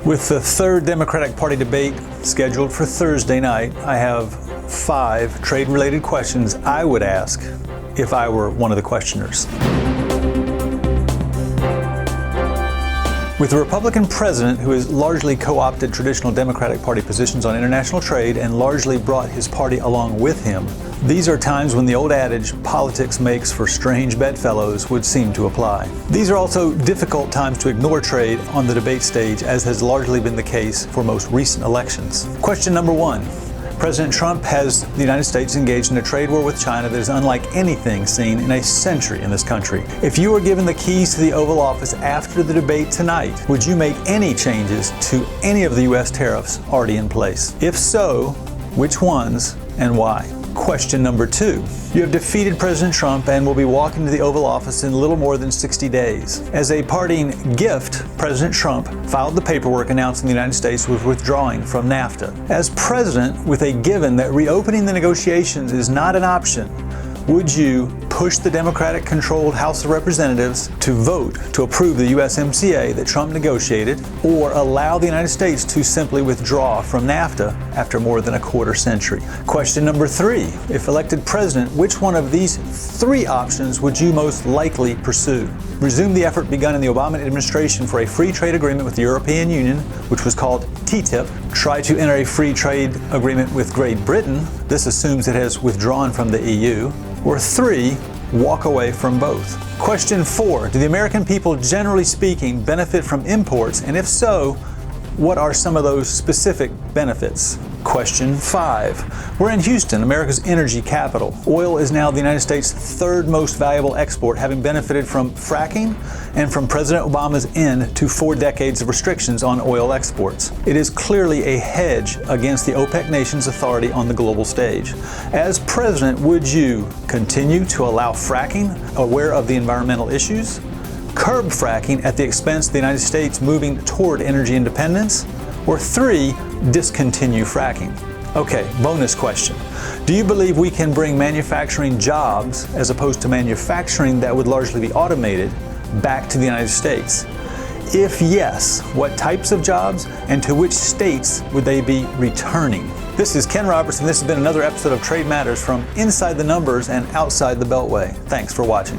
With the third Democratic Party debate scheduled for Thursday night, I have 5 trade-related questions I would ask if I were one of the questioners. With a Republican president who has largely co-opted traditional Democratic Party positions on international trade and largely brought his party along with him, these are times when the old adage, politics makes for strange bedfellows, would seem to apply. These are also difficult times to ignore trade on the debate stage, as has largely been the case for most recent elections. Question number 1. President Trump has the United States engaged in a trade war with China that is unlike anything seen in a century in this country. If you were given the keys to the Oval Office after the debate tonight, would you make any changes to any of the U.S. tariffs already in place? If so, which ones and why? Question number 2. You have defeated President Trump and will be walking to the Oval Office in little more than 60 days. As a parting gift, President Trump filed the paperwork announcing the United States was withdrawing from NAFTA. As president, with a given that reopening the negotiations is not an option, would you push the Democratic-controlled House of Representatives to vote to approve the USMCA that Trump negotiated, or allow the United States to simply withdraw from NAFTA after more than a quarter century? Question number 3. If elected president, which one of these 3 options would you most likely pursue? Resume the effort begun in the Obama administration for a free trade agreement with the European Union, which was called TTIP. Try to enter a free trade agreement with Great Britain. This assumes it has withdrawn from the EU. Or 3, walk away from both. Question 4. Do the American people, generally speaking, benefit from imports? And if so, what are some of those specific benefits? Question 5. We're in Houston, America's energy capital. Oil is now the United States' 3rd most valuable export, having benefited from fracking and from President Obama's end to 4 decades of restrictions on oil exports. It is clearly a hedge against the OPEC nations' authority on the global stage. As president, would you continue to allow fracking, aware of the environmental issues? Curb fracking at the expense of the United States moving toward energy independence? Or 3, discontinue fracking? Okay, bonus question. Do you believe we can bring manufacturing jobs, as opposed to manufacturing that would largely be automated, back to the United States? If yes, what types of jobs and to which states would they be returning? This is Ken Roberts, and this has been another episode of Trade Matters from inside the numbers and outside the Beltway. Thanks for watching.